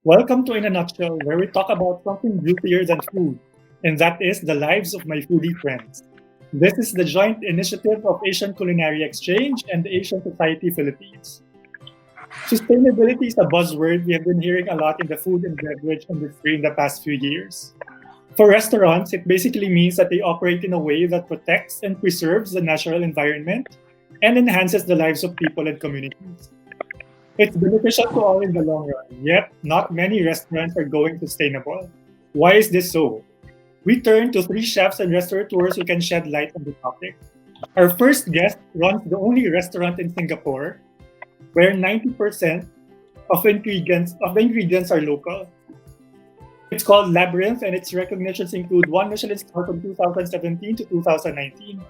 Welcome to In a Nutshell, where we talk about something juicier than food, and that is the lives of my foodie friends. This is the joint initiative of Asian Culinary Exchange and the Asian Society Philippines. Sustainability is a buzzword we have been hearing a lot in the food and beverage industry in the past few years. For restaurants, it basically means that they operate in a way that protects and preserves the natural environment and enhances the lives of people and communities. It's beneficial to all in the long run, yet not many restaurants are going sustainable. Why is this so? We turn to three chefs and restaurateurs who can shed light on the topic. Our first guest runs the only restaurant in Singapore where 90% of the ingredients are local. It's called Labyrinth, and its recognitions include one Michelin star from 2017 to 2019.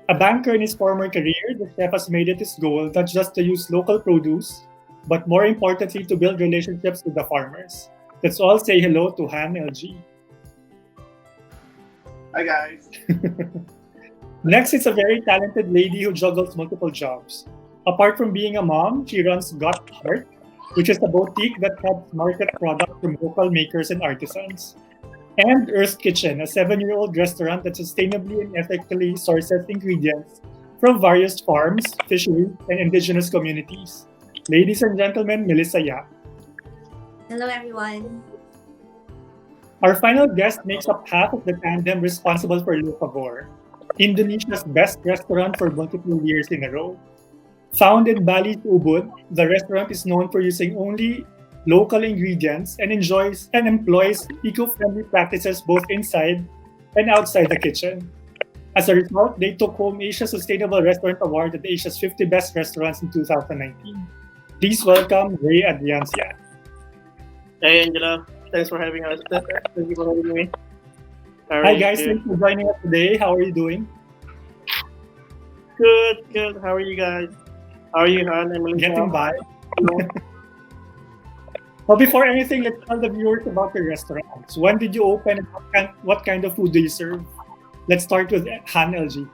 A banker in his former career, the chef has made it his goal not just to use local produce, but more importantly, to build relationships with the farmers. Let's all say hello to Han LG. Hi guys. Next is a very talented lady who juggles multiple jobs. Apart from being a mom, she runs Got Heart, which is a boutique that helps market products from local makers and artisans. And Earth Kitchen, a 7-year-old restaurant that sustainably and ethically sources ingredients from various farms, fisheries, and indigenous communities. Ladies and gentlemen, Melissa Yap. Hello, everyone. Our final guest makes up half of the tandem responsible for Locavore, Indonesia's best restaurant for multiple years in a row. Found in Bali's Ubud, the restaurant is known for using only local ingredients and enjoys and employs eco-friendly practices both inside and outside the kitchen. As a result, they took home Asia's Sustainable Restaurant Award at Asia's 50 Best Restaurants in 2019. Please welcome Ray Adriansyah. Hey Angela. Thanks for having us. Thank you for having me. Hi guys, thanks for joining us today. How are you doing? Good. How are you guys? How are you, Han and Melissa? Getting by. Well, before anything, let's tell the viewers about your restaurants. When did you open and what kind of food do you serve? Let's start with Han LG.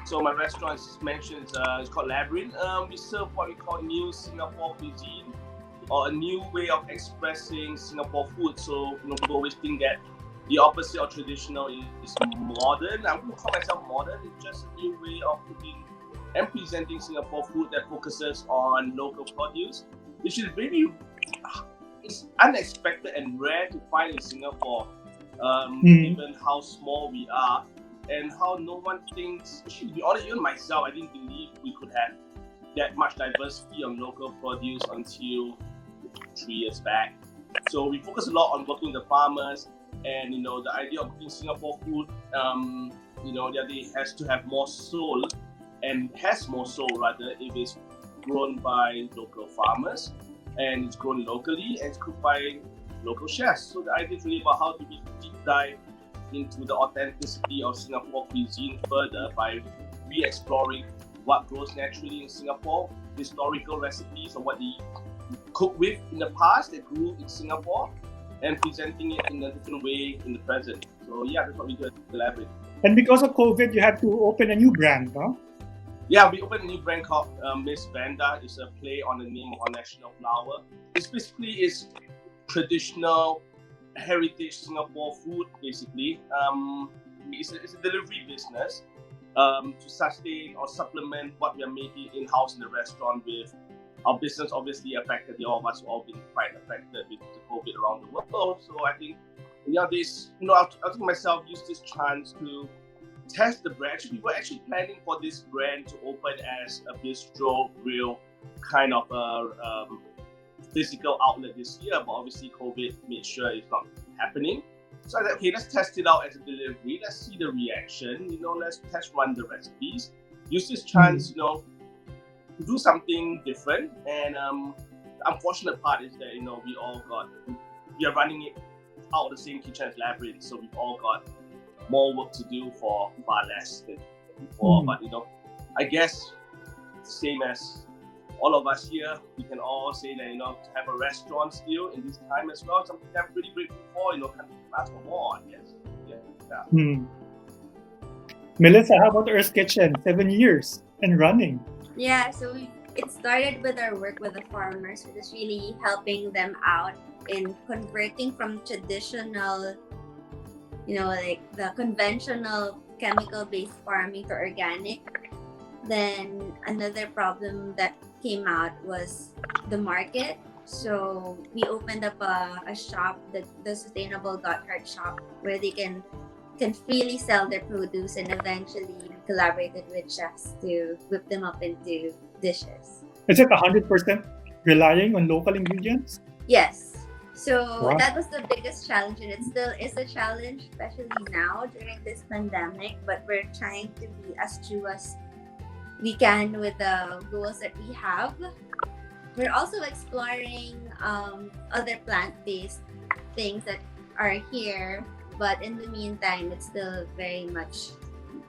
So my restaurant, as mentioned, is called Labyrinth. We serve what we call new Singapore cuisine, or a new way of expressing Singapore food. So people always think that the opposite of traditional is modern. I'm going to call myself modern. It's just a new way of cooking and presenting Singapore food that focuses on local produce, which is really it's unexpected and rare to find in Singapore, given how small we are and how no one thinks. To be honest, even myself, I didn't believe we could have that much diversity on local produce until 3 years back. So we focus a lot on working with the farmers, and the idea of cooking Singapore food, that it has to have more soul, and has more soul rather if it's grown by local farmers and it's grown locally and it's cooked by local chefs. So the idea is really about how do we deep dive into the authenticity of Singapore cuisine further by re-exploring what grows naturally in Singapore, historical recipes of what they cooked with in the past that grew in Singapore, and presenting it in a different way in the present. So yeah, that's what we do at Labyrinth. And because of COVID, you had to open a new brand, huh? Yeah, we opened a new brand called Miss Vanda. It's a play on the name of our national flower. It's basically traditional heritage Singapore food, basically. It's a delivery business to sustain or supplement what we are making in-house in the restaurant with. Our business obviously affected, all of us have all been quite affected with the COVID around the world. So I think, I think myself use this chance to test the brand. Actually, we were actually planning for this brand to open as a bistro grill kind of a physical outlet this year, but obviously COVID made sure it's not happening. So I thought, okay, let's test it out as a delivery. Let's see the reaction. Let's test run the recipes. Use this chance, to do something different. And the unfortunate part is that we are running it out of the same kitchen as Labyrinth, so we've all got more work to do for far less than before. But I guess same as all of us here, we can all say that to have a restaurant still in this time as well, something that I'm pretty grateful for. Can't ask for more, I guess. Yeah. Melissa, how about Earth Kitchen? 7 years and running. Yeah, so it started with our work with the farmers, which is really helping them out in converting from traditional, like the conventional chemical-based farming to organic. Then another problem that came out was the market. So we opened up a shop, the Sustainable Got Heart shop, where they can freely sell their produce, and eventually collaborated with chefs to whip them up into dishes. Is it 100% relying on local ingredients? Yes. So Wow. that was the biggest challenge, and it still is a challenge, especially now during this pandemic. But we're trying to be as true as we can with the goals that we have. We're also exploring other plant-based things that are here, but in the meantime, it's still very much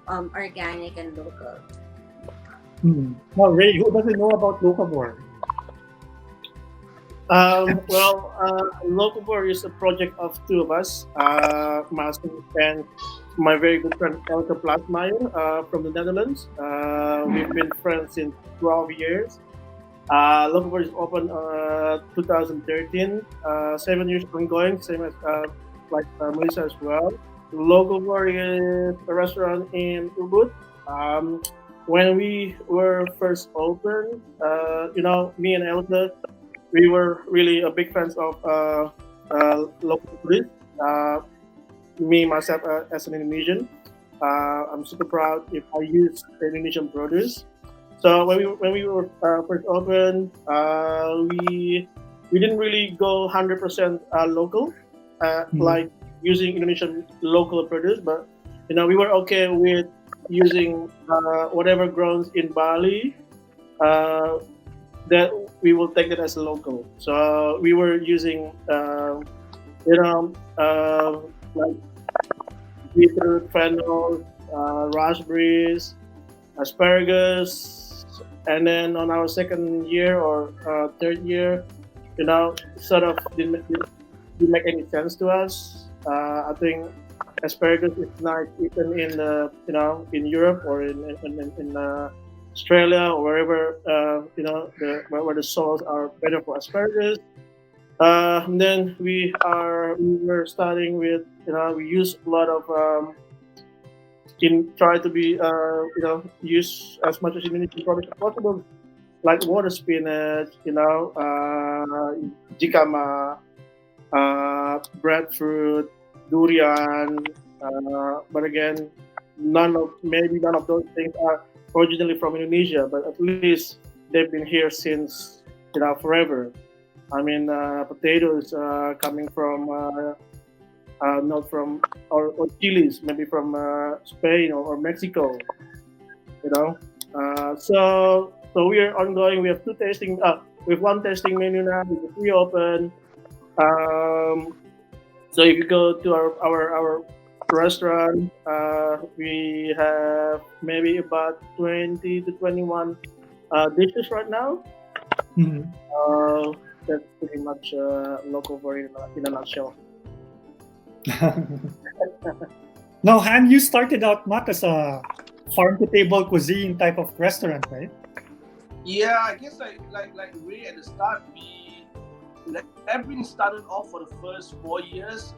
organic and local. Now, Ray, who doesn't know about Locavore? Locavore is a project of two of us, myself and my very good friend Elke Plasmaier from the Netherlands. We've been friends since 12 years. Locavore is open 2013, 7 years ongoing, same as Melissa as well. Locavore is a restaurant in Ubud. When we were first open, me and Elke, we were really a big fans of local food. Me myself as an Indonesian, I'm super proud if I use Indonesian produce. So when we were first open, we didn't really go 100% local, like using Indonesian local produce, but we were okay with using whatever grows in Bali. That we will take it as local. So we were using, like beetroot, fennel, raspberries, asparagus, and then on our second year or third year, sort of didn't make any sense to us. I think asparagus is nice eaten in in Europe or in Australia or wherever where the soils are better for asparagus. And then we were starting with we use a lot of try to be use as much as Indonesian products as possible, like water spinach, jicama, breadfruit, durian. But again, none of those things are originally from Indonesia, but at least they've been here since forever. I mean, potatoes coming from not from or chilies, maybe from Spain or Mexico. So we are ongoing. We have two tasting. We have one tasting menu now. We reopen. So if you go to our restaurant, we have maybe about 20 to 21 dishes right now. That's pretty much Locavore in a nutshell. Now, Han, you started out not as a farm-to-table cuisine type of restaurant, right? Yeah, I guess like Ray at the start, Labyrinth started off for the first 4 years,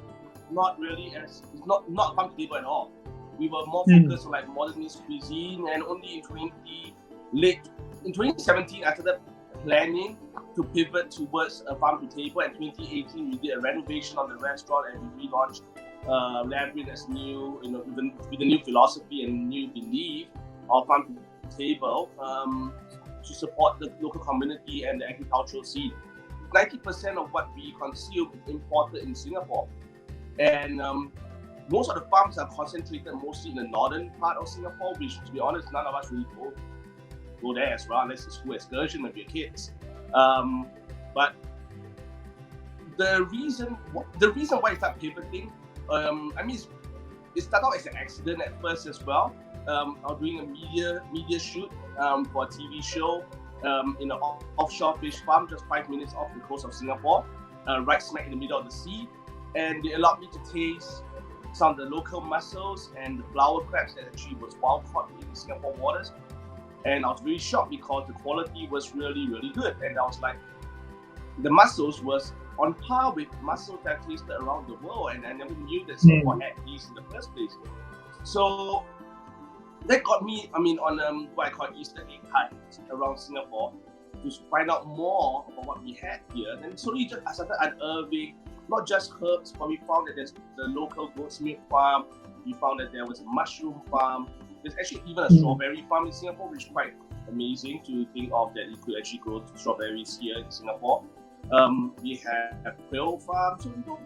not really as not farm to table at all. We were more focused on like modernist cuisine, and only in 2017 I started planning to pivot towards a farm to table. And 2018 we did a renovation of the restaurant and we relaunched Labyrinth as new, with a new philosophy and new belief of farm to table to support the local community and the agricultural scene. 90% of what we consume is imported in Singapore, and most of the farms are concentrated mostly in the northern part of Singapore, which, to be honest, none of us really go there as well, unless it's school excursion with your kids. But the reason why I started pivoting, it started out as an accident at first as well. I was doing a media shoot for a TV show in an offshore fish farm just 5 minutes off the coast of Singapore, right smack in the middle of the sea. And they allowed me to taste some of the local mussels and the flower crabs that actually was wild caught in Singapore waters. And I was really shocked because the quality was really, really good. And I was like, the mussels was on par with mussels that I tasted around the world. And I never knew that Singapore had these in the first place. So that got me, on what I call Easter egg hunt around Singapore to find out more about what we had here. And slowly I started unearthing not just herbs, but we found that there's the local goat's milk farm. We found that there was a mushroom farm. There's actually even a strawberry farm in Singapore, which is quite amazing to think of that you could actually grow strawberries here in Singapore. We have quail farm, so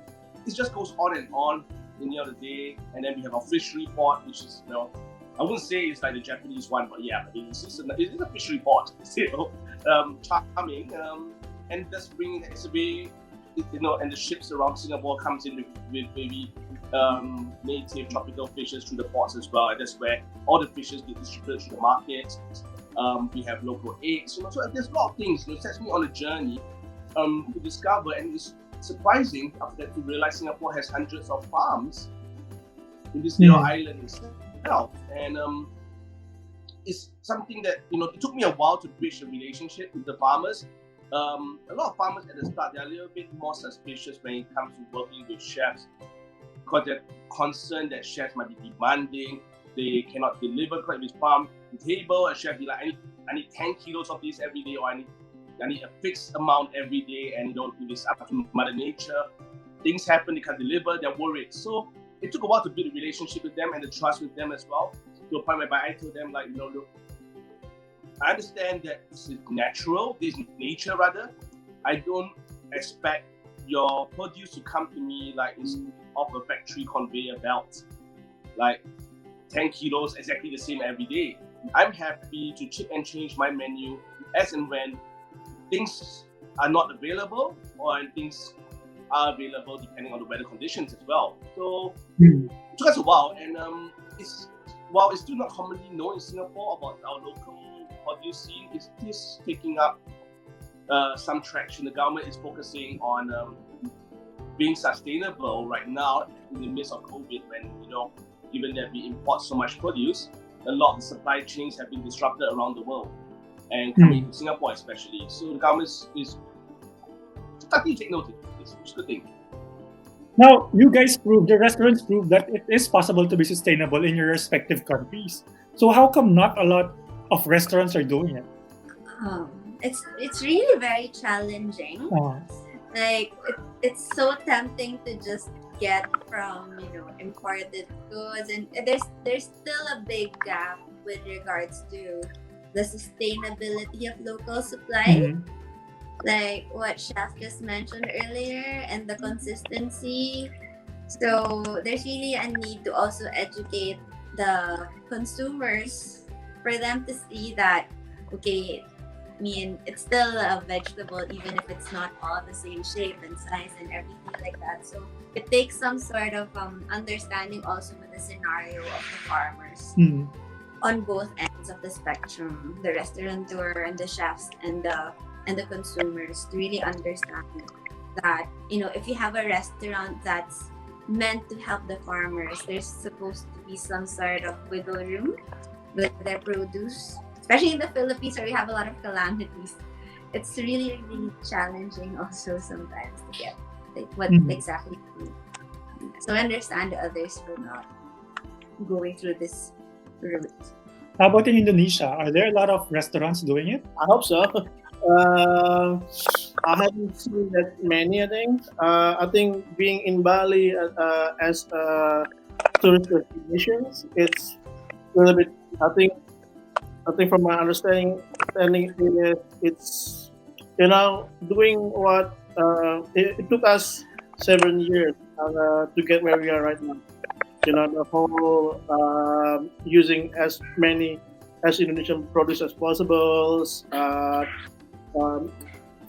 it just goes on and on in the other day. And then we have our fishery port, which is, I wouldn't say it's like the Japanese one, but yeah, it's a fishery port, charming. And that's bringing and the ships around Singapore comes in with maybe native tropical fishes through the ports as well, and that's where all the fishes get distributed to the market. We have local eggs, so there's a lot of things. It sets me on a journey to discover, and it's surprising after that to realize Singapore has hundreds of farms in this little island itself, and it's something that it took me a while to bridge a relationship with the farmers. A lot of farmers at the start, they're a little bit more suspicious when it comes to working with chefs because they're concerned that chefs might be demanding, they cannot deliver quite with farm to table. A chef be like, I need 10 kilos of this every day, or I need a fixed amount every day, and if it's up to Mother Nature, things happen, they can't deliver, they're worried. So it took a while to build a relationship with them and the trust with them as well, to a point whereby I told them, look, I understand that this is natural, this is nature rather. I don't expect your produce to come to me like it's off a factory conveyor belt, like 10 kilos exactly the same every day. I'm happy to chip and change my menu as and when things are not available, or things are available depending on the weather conditions as well. So it took us a while, and while it's still not commonly known in Singapore about our local produce scene, it's still taking up some traction. The government is focusing on being sustainable right now in the midst of COVID, when given that we import so much produce, a lot of the supply chains have been disrupted around the world, and coming to Singapore especially. So the government is starting to take notice of this, which is a good thing. Now, the restaurants prove that it is possible to be sustainable in your respective countries. So how come not a lot of restaurants are doing it? It's really very challenging. Like it's so tempting to just get from imported goods, and there's still a big gap with regards to the sustainability of local supply, like what Chef just mentioned earlier, and the consistency. So there's really a need to also educate the consumers for them to see that, okay, it's still a vegetable even if it's not all the same shape and size and everything like that. So it takes some sort of understanding also with the scenario of the farmers on both ends of the spectrum, the restaurateur and the chefs and the consumers, to really understand that if you have a restaurant that's meant to help the farmers, there's supposed to be some sort of wiggle room with their produce, especially in the Philippines where we have a lot of calamities. It's really, really challenging also sometimes to get what exactly to do. So I understand the others for not going through this route. How about in Indonesia? Are there a lot of restaurants doing it? I hope so. I haven't seen that many, I think. I think being in Bali as tourist destinations, it's a little bit, I think from my understanding it's doing what it took us 7 years to get where we are right now. The whole using as many as Indonesian produce as possible.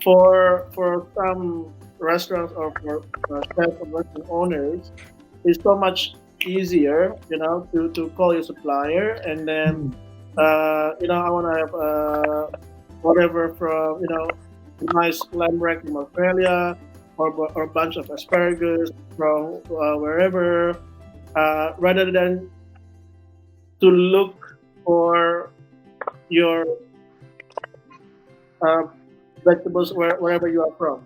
For some restaurants or for chefs or restaurant owners, it's so much easier, to call your supplier, and then I want to have whatever from nice lamb rack from Australia, or a bunch of asparagus from wherever, rather than to look for your uh, vegetables wherever you are from.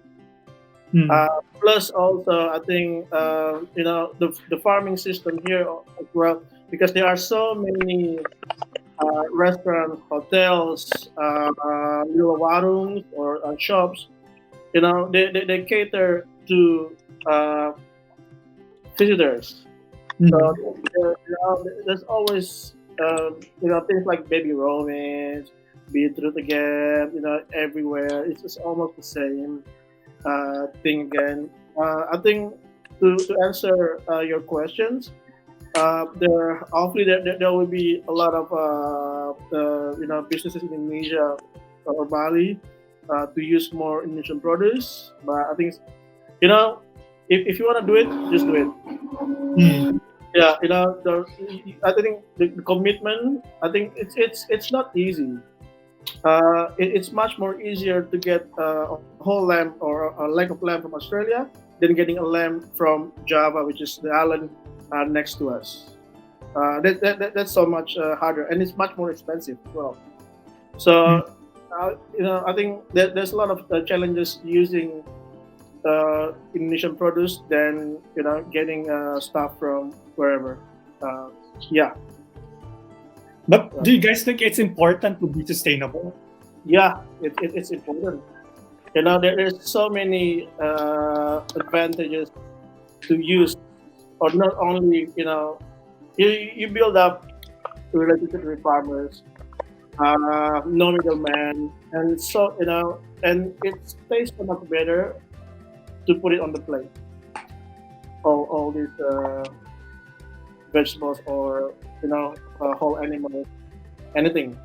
Hmm. Plus, also, I think the farming system here as well, because there are so many restaurants, hotels, little warungs or shops. They cater to uh, visitors. So Hmm. there's always things like baby romans, beetroot again. Everywhere. It's just almost the same thing again. I think to answer your questions, hopefully there will be a lot of businesses in Indonesia or Bali to use more Indonesian produce. But I think you know if you want to do it, just do it. Hmm. Yeah, I think the commitment. I think it's not easy. It's much more easier to get a whole lamb or a leg of lamb from Australia than getting a lamb from Java, which is the island next to us. That's so much harder, and it's much more expensive as well. Hmm. So, I think there's a lot of challenges using Indonesian produce than getting stuff from wherever. Uh, yeah, But do you guys think it's important to be sustainable? yeah, it's important. There's so many advantages to use, or not only you build up relationship with farmers, no middleman, and so and it tastes so much better to put it on the plate. All these vegetables or whole animals, anything.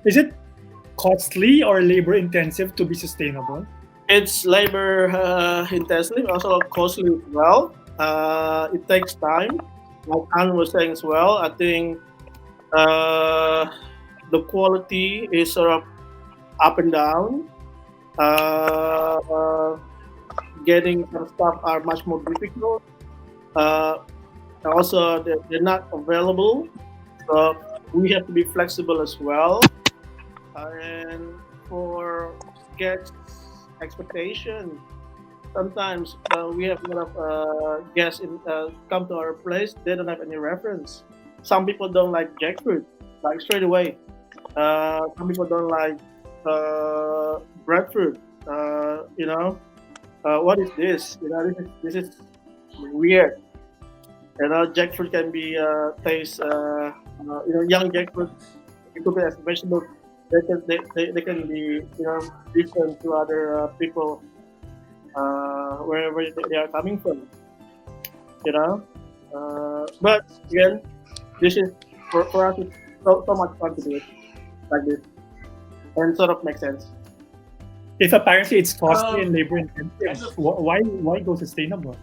Is it costly or labor intensive to be sustainable? It's labor intensive, also costly as well. It takes time. Like Anne was saying as well, I think the quality is sort of up and down. Uh, Getting some stuff are much more difficult. Uh, Also, they're not available, so we have to be flexible as well. And for guests' expectation, sometimes we have a lot of guests come to our place. They don't have any reference. Some people don't like jackfruit, like straight away. Some people don't like breadfruit. What is this? This is weird. Jackfruit can be taste. Young jackfruit, you cook it as a vegetable. They can be different to other people wherever they are coming from. You know, but again, this is for us. It's so much fun to do it like this, and sort of makes sense. If apparently it's costly and Um, labor as intensive, of, why go sustainable?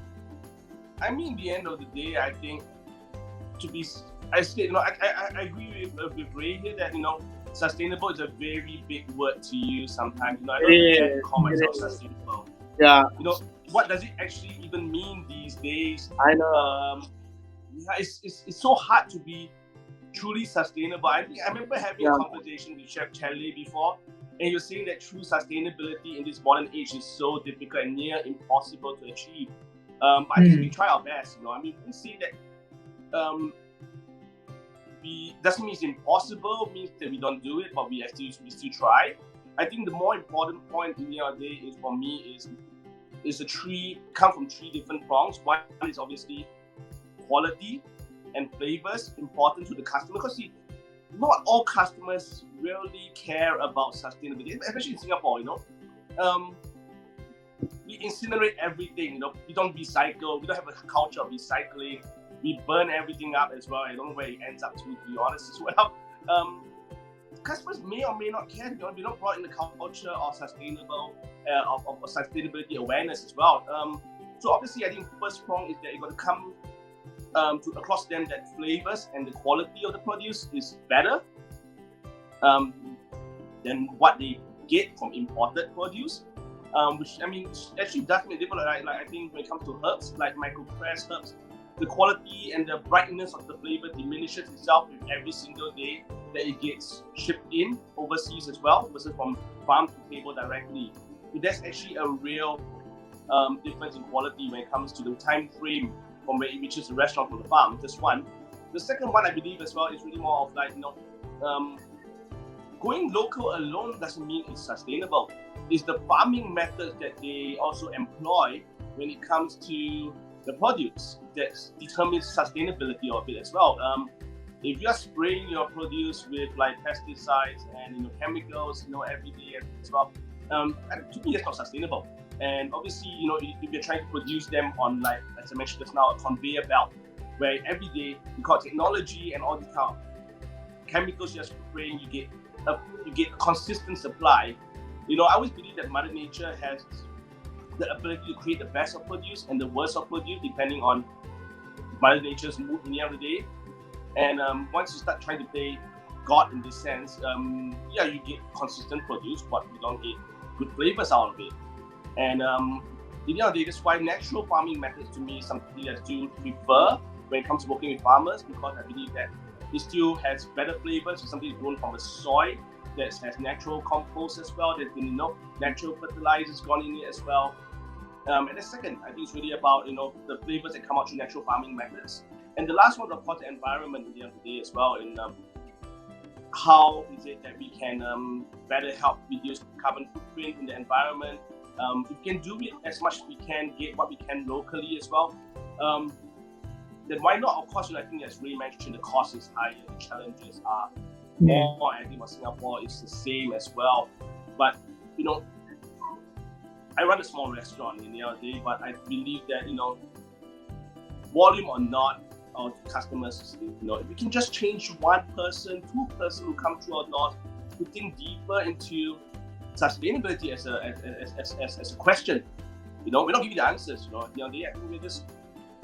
I mean, the end of the day, I think to be, I say, I agree with Ray here that sustainable is a very big word to use sometimes. I don't Yeah, even call myself it is. sustainable. Yeah, What does it actually even mean these days? I know. Yeah, it's so hard to be truly sustainable. I remember having a Yeah, conversation with Chef Charlie before, and you're saying that true sustainability in this modern age is so difficult and near impossible to achieve. I think we try our best. We see that we doesn't mean it's impossible. Means that we don't do it, but we still try. I think the more important point in the end of the day is for me is come from three different prongs. One is obviously quality and flavors important to the customer, because see, not all customers really care about sustainability, especially in Singapore. We incinerate everything. We don't recycle. We don't have a culture of recycling. We burn everything up as well. I don't know where it ends up to be honest as well. Customers may or may not care. We don't brought in the culture of sustainable of sustainability awareness as well. So obviously, I think first prong is that you got to come to across them that flavors and the quality of the produce is better than what they get from imported produce. Which actually does make a difference. Like I think when it comes to herbs, like micropressed herbs, the quality and the brightness of the flavor diminishes itself with every single day that it gets shipped in overseas as well versus from farm to table directly. So there's actually a real difference in quality when it comes to the time frame from where it reaches the restaurant from the farm. That's one. The second one I believe as well is really more of like, going local alone doesn't mean it's sustainable. It's the farming methods that they also employ when it comes to the produce that determines sustainability of it as well. If you're spraying your produce with like pesticides and chemicals, every day as well, to me that's not sustainable. And obviously, if you're trying to produce them on, like as I mentioned just now, a conveyor belt, where every day because technology and all these kind of chemicals you're spraying, you get a consistent supply. I always believe that Mother Nature has the ability to create the best of produce and the worst of produce depending on Mother Nature's mood in the end of the day. And once you start trying to play God in this sense, you get consistent produce, but you don't get good flavors out of it. And that's why natural farming methods to me is something that I still prefer when it comes to working with farmers, because I believe that it still has better flavors. It's something grown from the soil that has natural compost as well. There's been natural fertilizers gone in it as well. And the second, I think it's really about the flavors that come out through natural farming methods. And the last one, of course, the environment at the end of the day as well. In how is it that we can better help reduce carbon footprint in the environment? If we can do it as much as we can, get what we can locally as well, then why not? Of course, I think as Ray mentioned, the cost is higher, the challenges are more. I think for Singapore is the same as well. But I run a small restaurant in the other day, but I believe that volume or not, our customers, if we can just change one person, two person who come through our doors to think deeper into sustainability as a question. We're not giving the answers. I think we're just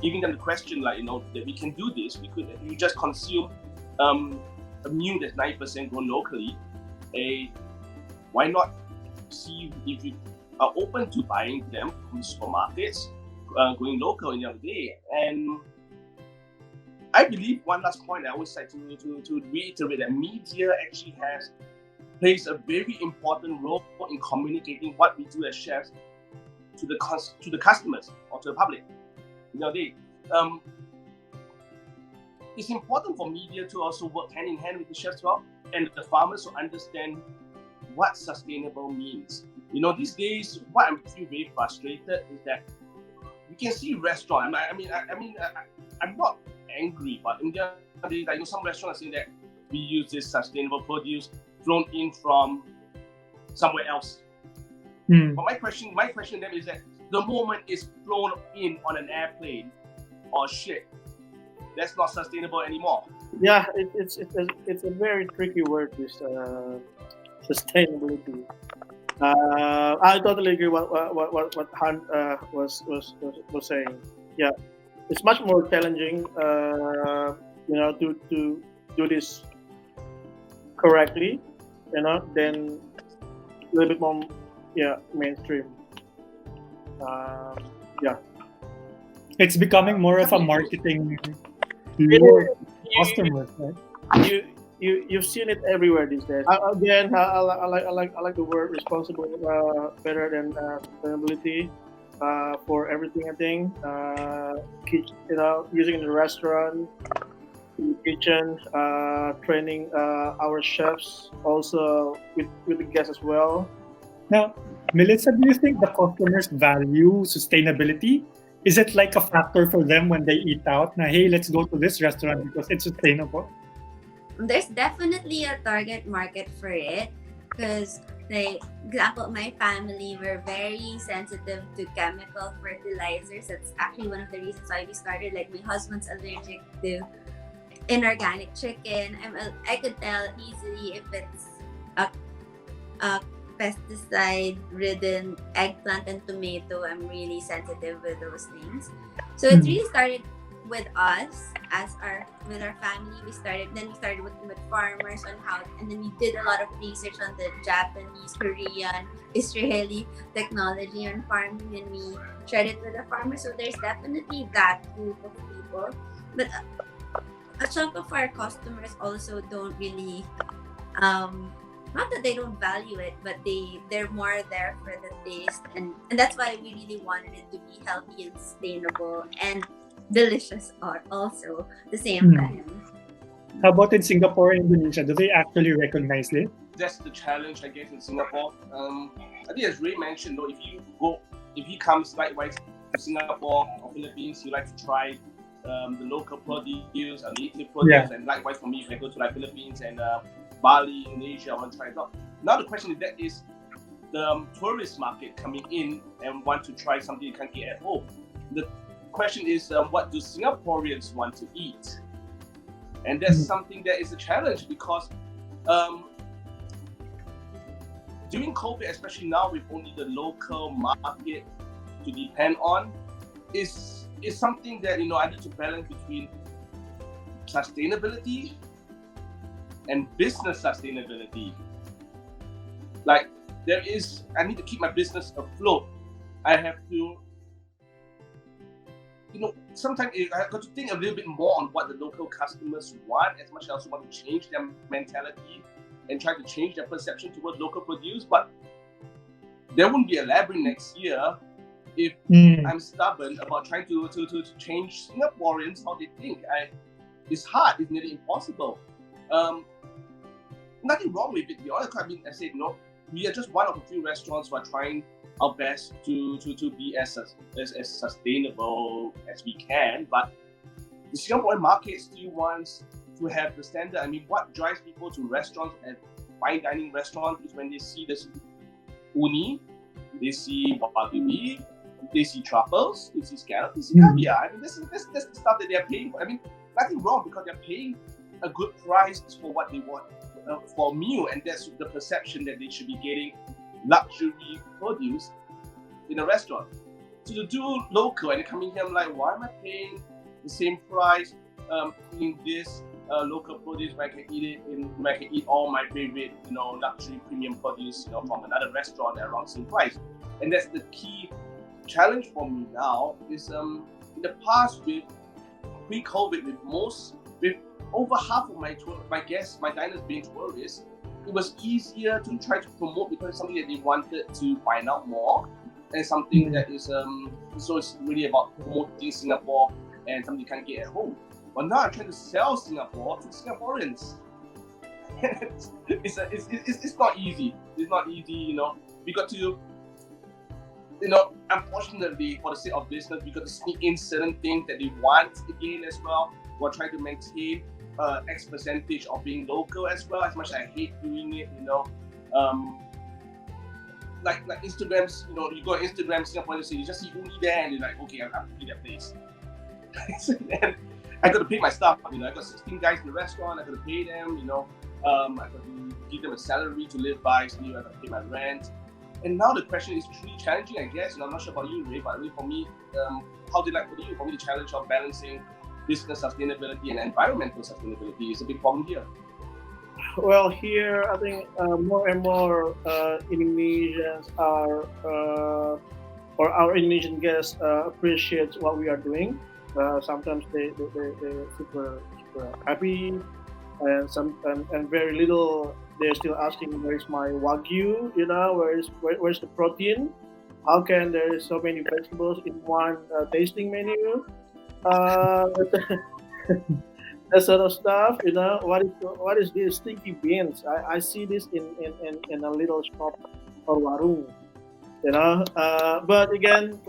giving them the question, like that we can do this. You just consume a meal that's 9% grown locally. Why not see if you are open to buying them from supermarkets, going local in the other day? And I believe one last point I always like to reiterate that media actually plays a very important role in communicating what we do as chefs to the customers or to the public. It's important for media to also work hand in hand with the chefs as well, and the farmers to understand what sustainable means. These days, what I'm feel very frustrated is that you can see restaurants. I'm not angry, but in the other day, some restaurants are saying that we use this sustainable produce flown in from somewhere else. But my question to them is that the moment it's flown in on an airplane or ship, that's not sustainable anymore. Yeah, it's a very tricky word, this sustainability. I totally agree what Han was saying. Yeah, it's much more challenging, to do this correctly, than a little bit more, mainstream. It's becoming more of a marketing lure to customers, right? You've seen it everywhere these days. Again, I like the word responsible better than sustainability for everything. I think using in the restaurant, in the kitchen, training our chefs, also with the guests as well. Now, Melissa, do you think the customers value sustainability? Is it like a factor for them when they eat out? Now, hey, let's go to this restaurant because it's sustainable. There's definitely a target market for it, because, like, example, my family, we're very sensitive to chemical fertilizers. That's actually one of the reasons why we started. Like, my husband's allergic to inorganic chicken. I could tell easily if it's a pesticide-ridden eggplant and tomato. I'm really sensitive with those things. So it really started with us with our family. We started working with farmers on how, and then we did a lot of research on the Japanese, Korean, Israeli technology on farming, and we shared it with the farmers. So there's definitely that group of people. But a chunk of our customers also don't really not that they don't value it, but they're more there for the taste, and that's why we really wanted it to be healthy and sustainable and delicious also the same time. How about in Singapore and Indonesia? Do they actually recognize it? That's the challenge, I guess, in Singapore. I think as Ray mentioned, though, if he comes likewise to Singapore or Philippines, you like to try the local produce, native produce, and likewise for me, if I go to like Philippines and Bali, Indonesia, I want to try it out. Now the question is the tourist market coming in and want to try something you can't get at home. The question is, what do Singaporeans want to eat? And that's something that is a challenge because during COVID, especially now with only the local market to depend on, is something that I need to balance between sustainability and business sustainability. Like I need to keep my business afloat. I have to, sometimes I got to think a little bit more on what the local customers want, as much as I also want to change their mentality and try to change their perception towards local produce. But there wouldn't be a Labyrinth next year if I'm stubborn about trying to change Singaporeans how they think. It's hard. It's nearly impossible. Nothing wrong with it, to be honest. I mean, I said, we are just one of the few restaurants who are trying our best to be as sustainable as we can. But the Singaporean market still wants to have the standard. I mean, what drives people to restaurants and fine dining restaurants is when they see this uni, they see wagyu beef, they see truffles, they see scallops, they see caviar. I mean, this is the stuff that they're paying for. I mean, nothing wrong because they're paying a good price for what they want for a meal, and that's the perception that they should be getting luxury produce in a restaurant. So to do local and coming here, I'm like, why am I paying the same price in this local produce when I can eat it when I can eat all my favorite luxury premium produce from another restaurant at around the same price? And that's the key challenge for me now. Is in the past with pre-COVID, with over half of my guests, my diners being tourists, it was easier to try to promote because it's something that they wanted to find out more, and something that is so it's really about promoting Singapore and something you can't get at home. But now I'm trying to sell Singapore to Singaporeans. It's not easy. It's not easy, We got to, unfortunately, for the sake of business, we got to sneak in certain things that they want again as well. We're trying to maintain X percentage of being local as well, as much as I hate doing it, like Instagrams, you go on Instagram, Singapore, you just see uni there and you're like, okay, I'm to that place. And I got to pay my staff, I got 16 guys in the restaurant, I got to pay them, I got to give them a salary to live by, so I got to pay my rent. And now the question is truly challenging, I guess, I'm not sure about you, Ray, but really for me, how did for you? For me, the challenge of balancing business sustainability and environmental sustainability is a big problem here. Well, here I think more and more Indonesians or our Indonesian guests appreciate what we are doing. Sometimes they're super happy, and sometimes and very little they're still asking, where's my wagyu? Where's the protein? How can there is so many vegetables in one tasting menu? That sort of stuff, what is this stinky beans? I see this in a little shop or warung, but again,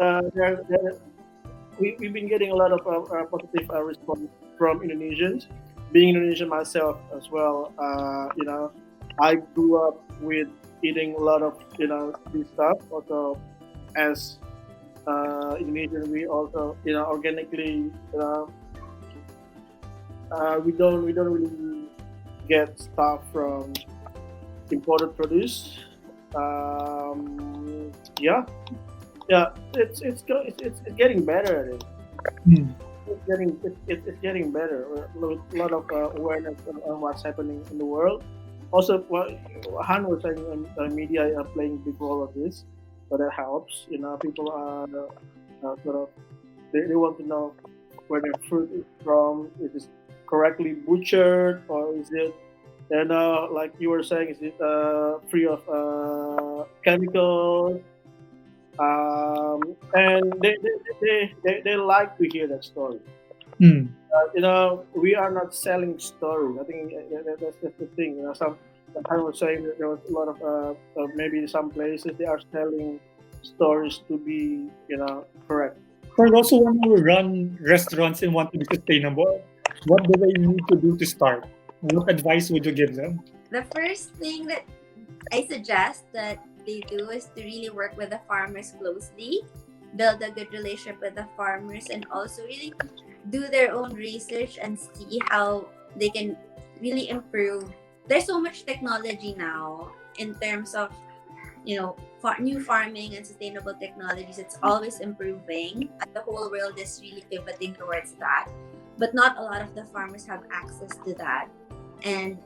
we've been getting a lot of positive response from Indonesians. Being Indonesian myself as well, I grew up with eating a lot of this stuff. Also, as Indonesian, we also organically we don't really get stuff from imported produce. It's getting better. It's getting better. A lot of awareness on what's happening in the world. Also, what Han was saying, media are playing a big role of this, so that helps. People are sort of they want to know where their fruit is from. Is it correctly butchered, or is it, like you were saying, is it free of chemicals? And they like to hear that story. Mm. We are not selling stories. I think that's the thing. I was saying that there was a lot of maybe some places they are selling stories to be correct. For those who want to run restaurants and want to be sustainable, what do they need to do to start? What advice would you give them? The first thing that I suggest that they do is to really work with the farmers closely, build a good relationship with the farmers, and also really do their own research and see how they can really improve. There's so much technology now in terms of new farming and sustainable technologies. It's always improving, and the whole world is really pivoting towards that, but not a lot of the farmers have access to that. And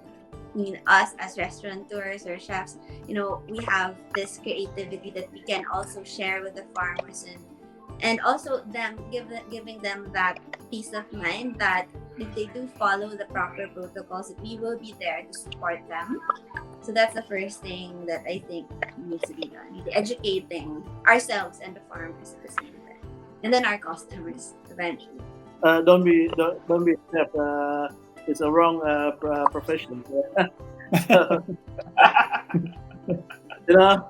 us as restaurateurs or chefs, we have this creativity that we can also share with the farmers, and also giving them that peace of mind that if they do follow the proper protocols, we will be there to support them. So that's the first thing that I think needs to be done: really educating ourselves and the farmers at the same time, and then our customers eventually. Don't be a chef. It's a wrong profession. you know,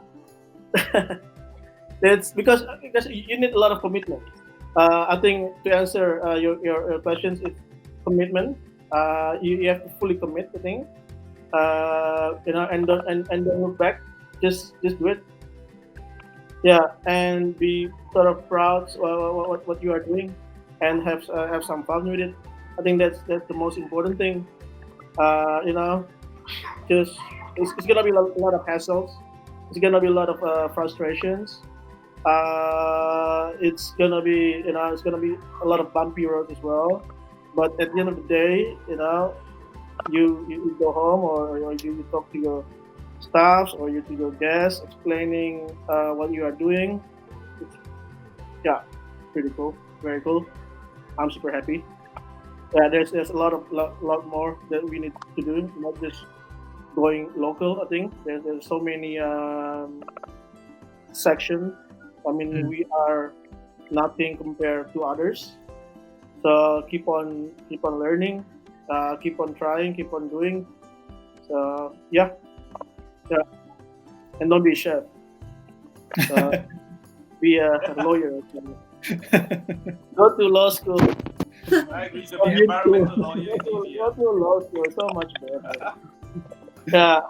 it's because you need a lot of commitment. I think to answer your questions, it's commitment. You have to fully commit to things. And don't look back. Just do it. Yeah, and be sort of proud what you are doing, and have some fun with it. I think that's the most important thing. Just it's gonna be a lot of hassles. It's gonna be a lot of frustrations. It's gonna be a lot of bumpy roads as well. But at the end of the day, you go home, or you talk to your staffs, or you to your guests explaining what you are doing. It's, yeah, pretty cool, very cool. I'm super happy. Yeah, there's a lot more that we need to do, not just going local. I think there's so many sections. I mean, we are nothing compared to others. So keep on learning, keep on trying, keep on doing. So yeah, and don't be a chef. Be a lawyer. Go to law school. I agree to be environmental lawyer. Go to law school. So much better. Yeah.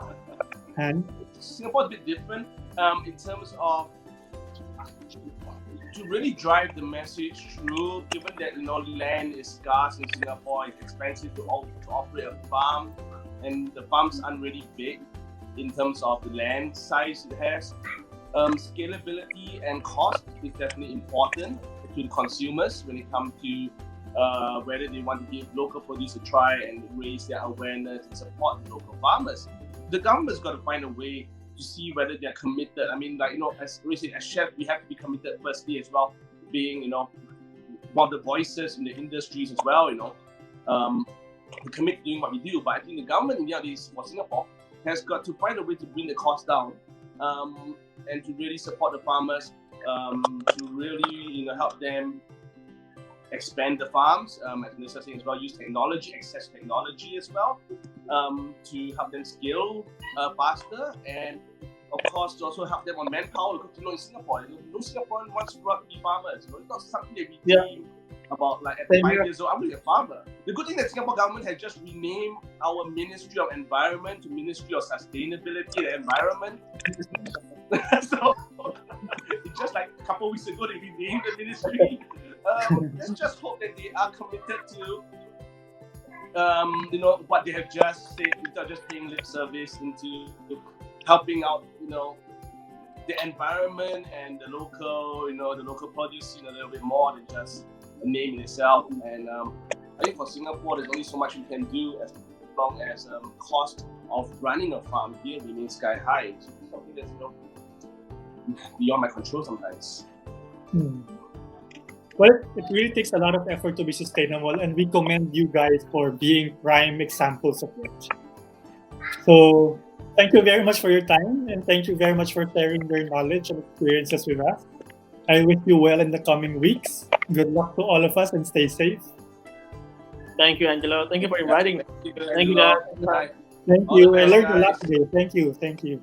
And Singapore is a bit different in terms of to really drive the message through, given that land is scarce in Singapore, it's expensive to operate a farm, and the farms aren't really big in terms of the land size it has. Scalability and cost is definitely important to the consumers when it comes to whether they want to give local produce a try and raise their awareness and support the local farmers. The government's got to find a way to see whether they're committed. I mean, as chefs, we have to be committed firstly as well, being, one of the voices in the industries as well, to commit to doing what we do. But I think the government in the end for Singapore has got to find a way to bring the cost down, and to really support the farmers, to really, help them expand the farms, as Nessa saying as well, use technology, access technology as well, to help them scale faster, and of course to also help them on manpower. Because in Singapore, no Singaporean wants to grow up to be farmers. It's not something that we dream about. Like at 5 years old, I'm going to be a farmer. The good thing that Singapore government has just renamed our Ministry of Environment to Ministry of Sustainability and Environment. So it's just like a couple of weeks ago they renamed the ministry. Let's just hope that they are committed to, what they have just said, without just paying lip service into helping out, the environment and the local produce scene a little bit more than just a name in itself. And I think for Singapore, there's only so much we can do as long as cost of running a farm here remains sky high. So it's something that's beyond my control sometimes. Well, it really takes a lot of effort to be sustainable, and we commend you guys for being prime examples of it. So, thank you very much for your time, and thank you very much for sharing your knowledge and experiences with us. I wish you well in the coming weeks. Good luck to all of us, and stay safe. Thank you, Angelo. Thank you for inviting me. Thank you, guys. Bye. Thank All you. the I best, learned a lot guys. today. Thank you. Thank you.